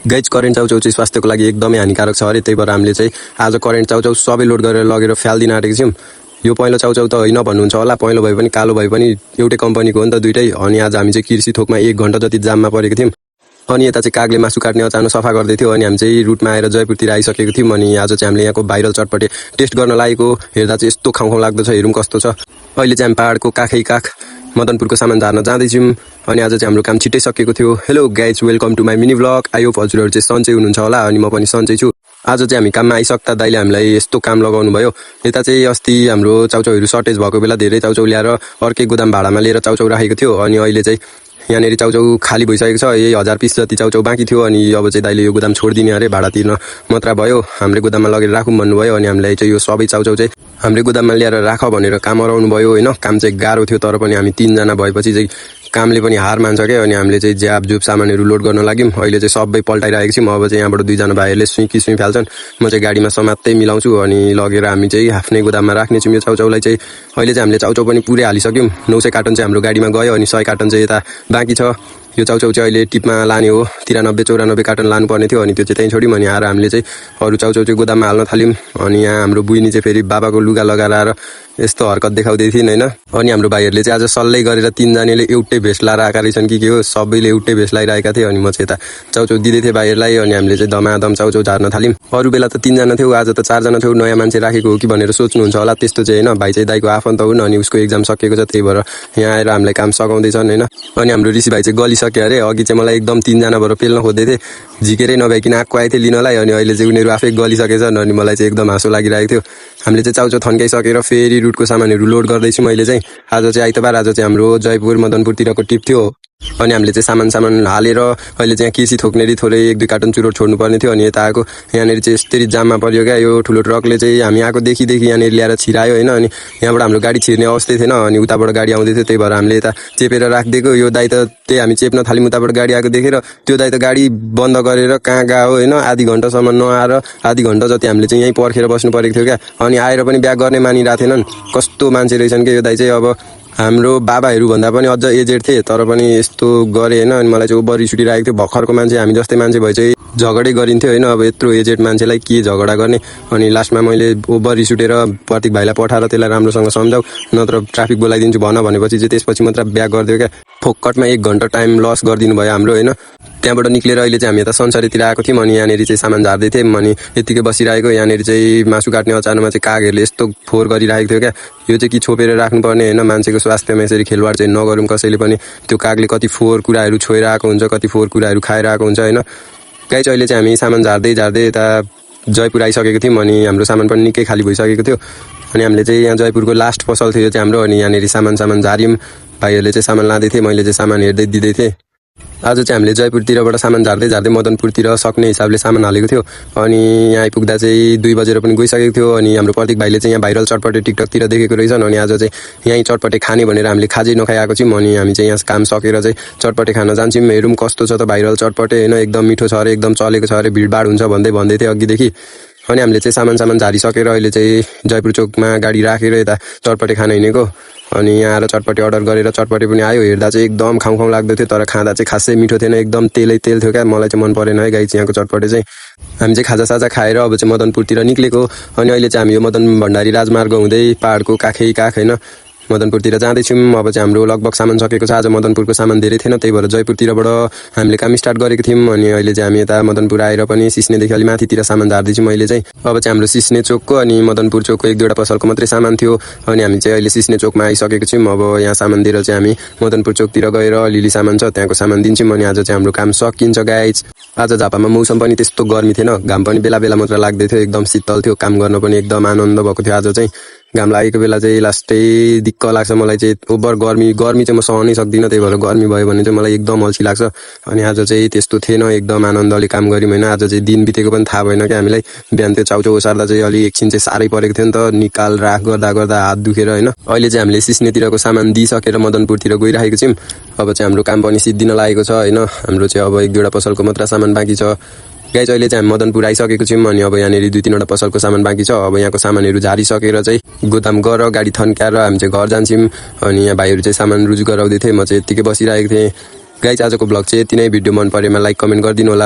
Guys current chow chow चाहिँ स्वास्थ्यको लागि एकदमै हानिकारक छ अरे। त्यही भएर हामीले चाहिँ आज करेन्ट चाउचाउ सबै लोड गरेर लगेर फ्याल्दिन आँटेको छौँ। यो पहिलो चाउचाउ त होइन भन्नुहुन्छ होला, पहिलो भए पनि कालो भए पनि एउटै कम्पनीको हो नि त दुइटै। अनि आज हामी चाहिँ कृषि थोकमा 1 घन्टा जति जाममा परेको थियौँ। अनि यता चाहिँ कागले मासु काट्ने अचानो सफा गर्दै थियो। अनि हामी चाहिँ रुटमा आएर जयपुरतिर आइसकेको थियौँ। अनि आज चाहिँ हामीले यहाँको भाइरल चटपटे टेस्ट गर्न लागेको। हेर्दा चाहिँ यस्तो खाउँ लाग्दो छ, हेरौँ कस्तो छ। अहिले चाहिँ हामी पाहाडको काखै काख मदनपुरको सामान झार्न जाँदैछौँ। अनि आज चाहिँ हाम्रो काम छिट्टै सकेको थियो। Hello guys, welcome to my mini vlog. I hope हजुरहरू चाहिँ सन्चै हुनुहुन्छ होला। अनि म पनि सन्चै छु। आज चाहिँ हामी काममा आइसक्दा दाइले हामीलाई यस्तो काम लगाउनु भयो। यता चाहिँ अस्ति हाम्रो चाउचाउहरू सर्टेज भएको बेला धेरै चाउचाउ ल्याएर अर्कै गोदाम भाडामा लिएर चाउचाउ राखेको थियो। अनि अहिले चाहिँ यहाँनिर चाउचाउ खाली भइसकेको छ। यही 1000 पिस जति चाउचाउ बाँकी थियो। अनि अब चाहिँ दाइले यो गोदाम छोडिदिने अरे, भाडा तिर्न मात्र भयो। हाम्रो गोदाममा लगेर राखौँ भन्नुभयो। अनि हामीलाई चाहिँ यो सबै चाउचाउ चाहिँ हाम्रो गोदाममा ल्याएर राख भनेर काम अराउनु भयो होइन। काम चाहिँ गाह्रो थियो, तर पनि हामी 3 जना भएपछि चाहिँ कामले पनि हार मान्छ क्या। अनि हामीले चाहिँ ज्यापजुप सामानहरू लोड गर्न लाग्यौँ। अहिले चाहिँ सबै पल्टाइरहेको छौँ। अब चाहिँ यहाँबाट 2 जना भाइहरूले सुई फाल्छन्, म चाहिँ गाडीमा समात्दै मिलाउँछु। अनि लगेर हामी चाहिँ आफ्नै गोदाममा राख्नेछौँ यो चाउचाउलाई चाहिँ। अहिले चाहिँ हामीले चाउचाउ पनि पुरै हालिसक्यौँ। 900 कार्टन चाहिँ हाम्रो गाडीमा गयो। अनि 100 कार्टन चाहिँ यता बाँकी छ। यो चाउचाउ चाहिँ अहिले टिपमा लाने हो। 93-94 कार्टन लानुपर्ने थियो। अनि त्यो चाहिँ त्यहीँ छोड्यौँ। अनि आएर हामीले चाहिँ अरू चाउचाउ चाहिँ गोदाममा हाल्न थाल्यौँ। अनि यहाँ हाम्रो बुइनी चाहिँ फेरि बाबाको लुगा लगाएर आएर यस्तो हरकत देखाउँदै थिइन् होइन। अनि हाम्रो भाइहरूले चाहिँ आज सल्लै गरेर 3 जनाले एउटै भेष लाएर आएका रहेछन् कि के हो, सबैले एउटै भेष लगाइरहेका थिए। अनि म चाहिँ यता चाउचाउ दिँदै थिएँ भाइहरूलाई। अनि हामीले चाहिँ दमादम चाउचाउ झार्न थाल्यौँ। अरू बेला त 3 जना थियो, आज त 4 जना थियो। नयाँ मान्छे राखेको हो कि भनेर सोच्नुहुन्छ होला, त्यस्तो चाहिँ होइन। भाइ चाहिँ दाइको आफन्त हुन्। अनि उसको एक्जाम सकिएको छ, त्यही भएर यहाँ आएर हामीलाई काम सघाउँदैछन् होइन। अनि हाम्रो ऋषि भाइ चाहिँ गलिसक्यो अरे। अघि चाहिँ मलाई एकदम 3 जना भएर पेल्न खोज्दै थिएँ, झिकेरै नभइकन आएको आएको थिएँ लिनलाई। अनि अहिले चाहिँ उनीहरू आफै गलिसकेछन्। अनि मलाई चाहिँ एकदम हाँसो लागिरहेको थियो। हामीले चाहिँ चाउचाउ थन्काइसकेर फेरि रुटको सामानहरू लोड गर्दैछौँ अहिले चाहिँ। आज चाहिँ आइतबार, आज चाहिँ हाम्रो जयपुर मदनपुरतिरको टिप थियो। अनि हामीले चाहिँ सामान हालेर अहिले चाहिँ कृषि थोक्नेरी थोरै 1-2 कार्टन चुरोट छोड्नुपर्ने थियो। अनि यता आएको यहाँनिर चाहिँ यस्तरी जाममा पऱ्यो क्या। यो ठुलो ट्रकले चाहिँ हामी आएको देखि यहाँनिर ल्याएर छिरायो होइन। अनि यहाँबाट हाम्रो गाडी छिर्ने अवस्थै थिएन। अनि उताबाट गाडी आउँदै थियो, त्यही भएर हामीले यता चेपेर राखिदिएको। यो दाइ त त्यही हामी चेप्न थाल्यौँ, उताबाट गाडी आएको देखेर त्यो दाइ त गाडी बन्द गरेर कहाँ गयो होइन। आधी घन्टासम्म नआएर आधी घन्टा जति हामीले चाहिँ यहीँ पर्खेर बस्नु परेको थियो क्या। अनि आएर पनि ब्याक गर्ने मानिरहेको थिएनन्। कस्तो मान्छे रहेछन् क्या यो दाइ चाहिँ। अब हाम्रो बाबाहरू भन्दा पनि अझ एजेड थिए, तर पनि यस्तो गरे होइन। अनि मलाई चाहिँ ओभर रिस उठिरहेको थियो। भर्खरको मान्छे, हामी जस्तै मान्छे भए चाहिँ झगडै गरिन्थ्यो होइन। अब यत्रो एजेड मान्छेलाई के झगडा गर्ने। अनि लास्टमा मैले ओभर रिस उठेर प्रतीक भाइलाई पठाएर त्यसलाई राम्रोसँग सम्झाऊ, नत्र ट्राफिक बोलाइदिन्छु भन भनेपछि चाहिँ त्यसपछि मात्र ब्याक गरिदियो क्या। फोकटमा 1 घन्टा टाइम लस गरिदिनु भयो हाम्रो होइन। त्यहाँबाट निक्लेर अहिले चाहिँ हामी यता संसारीतिर आएको थियौँ। अनि यहाँनिर चाहिँ सामान झार्दै थियौँ। अनि यत्तिकै बसिरहेको यहाँनिर चाहिँ मासु काट्ने अचानोमा चाहिँ कागहरूले यस्तो फोहोर गरिरहेको थियो क्या। यो चाहिँ कि छोपेर राख्नुपर्ने होइन। मान्छेको स्वास्थ्यमा यसरी खेलवाड चाहिँ नगरौँ कसैले पनि। त्यो कागले कति फोहोर कुराहरू छोएर आएको हुन्छ, कति फोहोर कुराहरू खाएर आएको हुन्छ होइन। गाइस अहिले चाहिँ हामी सामान झार्दै यता जयपुर आइसकेको थियौँ। अनि हाम्रो सामान पनि निकै खाली भइसकेको थियो। अनि हामीले चाहिँ यहाँ जयपुरको लास्ट पसल थियो चाहिँ हाम्रो। अनि यहाँनिर सामान झार्यौँ। भाइहरूले चाहिँ सामान लाँदै थिए, मैले चाहिँ सामान हेर्दै दिँदै थिएँ। आज चाहिँ हामीले जयपुरतिरबाट सामान झार्दै मदनपुरतिर सक्ने हिसाबले सामान हालेको थियो। अनि यहाँ आइपुग्दा चाहिँ 2 बजेर पनि गइसकेको थियो। अनि हाम्रो प्रतीक भाइले चाहिँ यहाँ भाइरल चटपटे टिकटकतिर देखेको रहेछन्। अनि आज चाहिँ यहीँ चटपटे खाने भनेर हामीले खाजै नखाएको छौँ। अनि हामी चाहिँ यहाँ काम सकेर चाहिँ चटपटे खान जान्छौँ। हेरौँ कस्तो छ त भाइरल चटपटे होइन। एकदम मिठो छ अरे, एकदम चलेको छ अरे, भिडभाड हुन्छ भन्दै थिएँ अघिदेखि। अनि हामीले चाहिँ सामान झारिसकेर अहिले चाहिँ जयपुर चोकमा गाडी राखेर यता चटपटे खान हिँडेको। अनि यहाँ आएर चटपटे अर्डर गरेर चटपटे पनि आयो। हेर्दा चाहिँ एकदम खाउँ लाग्दो थियो, तर खाँदा चाहिँ खासै मिठो थिएन, एकदम तेल थियो क्या। मलाई चाहिँ मन परेन है गाइस यहाँको चटपटे चाहिँ। हामी चाहिँ खाजासाजा खाएर अब चाहिँ मदनपुरतिर निक्लेको। अनि अहिले चाहिँ हामी यो मदन भण्डारी राजमार्ग हुँदै पाहाडको काखै काख होइन मदनपुरतिर जाँदैछौँ। अब चाहिँ हाम्रो लगभग सामान सकेको छ। आज मदनपुरको सामान धेरै थिएन, त्यही भएर जयपुरतिरबाट हामीले काम स्टार्ट गरेको थियौँ। अनि अहिले चाहिँ हामी यता मदनपुर आएर पनि सिस्नेदेखि अलि माथितिर सामान झार्दैछौँ अहिले चाहिँ। अब चाहिँ हाम्रो सिस्ने चोकको अनि मदनपुर चोकको 1-2वटा पसलको मात्रै सामान थियो। अनि हामी चाहिँ अहिले सिस्ने चोकमा आइसकेको छौँ। अब यहाँ सामान दिएर चाहिँ हामी मदनपुर चोकतिर गएर अलिअलि सामान छ त्यहाँको सामान दिन्छौँ। अनि आज चाहिँ हाम्रो काम सकिन्छ गाइज। आज झापामा मौसम पनि त्यस्तो गर्मी थिएन, घाम पनि बेला मात्र लाग्दै थियो, एकदम शीतल थियो। काम गर्न पनि एकदम आनन्द भएको थियो। आज चाहिँ घाम लागेको बेला चाहिँ लास्टै दिक्क लाग्छ मलाई चाहिँ। ओभर गर्मी चाहिँ म सहनै सक्दिनँ, त्यही भएर गर्मी भयो भने चाहिँ मलाई एकदम अल्छी लाग्छ। अनि आज चाहिँ त्यस्तो थिएन, एकदम आनन्दले काम गऱ्यौँ होइन। आज चाहिँ दिन बितेको पनि थाहा भएन क्या हामीलाई। बिहान त्यो चाउचाउ ओसार्दा चाहिँ अलि एकछिन चाहिँ साह्रै परेको थियो नि त, निकाल राख गर्दा हात दुखेर होइन। अहिले चाहिँ हामीले सिस्नेतिरको सामान दिइसकेर मदनपुरतिर गइरहेको छौँ। अब चाहिँ हाम्रो काम पनि सिद्धिन लागेको छ होइन। हाम्रो चाहिँ अब 1-2वटा पसलको मात्र सामान बाँकी छ गाइस। अहिले चाहिँ हामी मदनपुर आइसकेको छौँ। अनि अब यहाँनिर 2-3वटा पसलको सामान बाँकी छ। अब यहाँको सामानहरू झारिसकेर चाहिँ गोदाम गर गाडी थन्क्याएर हामी चाहिँ घर जान्छौँ। अनि यहाँ भाइहरू चाहिँ सामान रुजु गराउँदै थिएँ, म चाहिँ यत्तिकै बसिरहेको थिएँ। गाइस आजको ब्लग चाहिँ यति नै। भिडियो मन परेमा लाइक कमेन्ट गरिदिनु होला।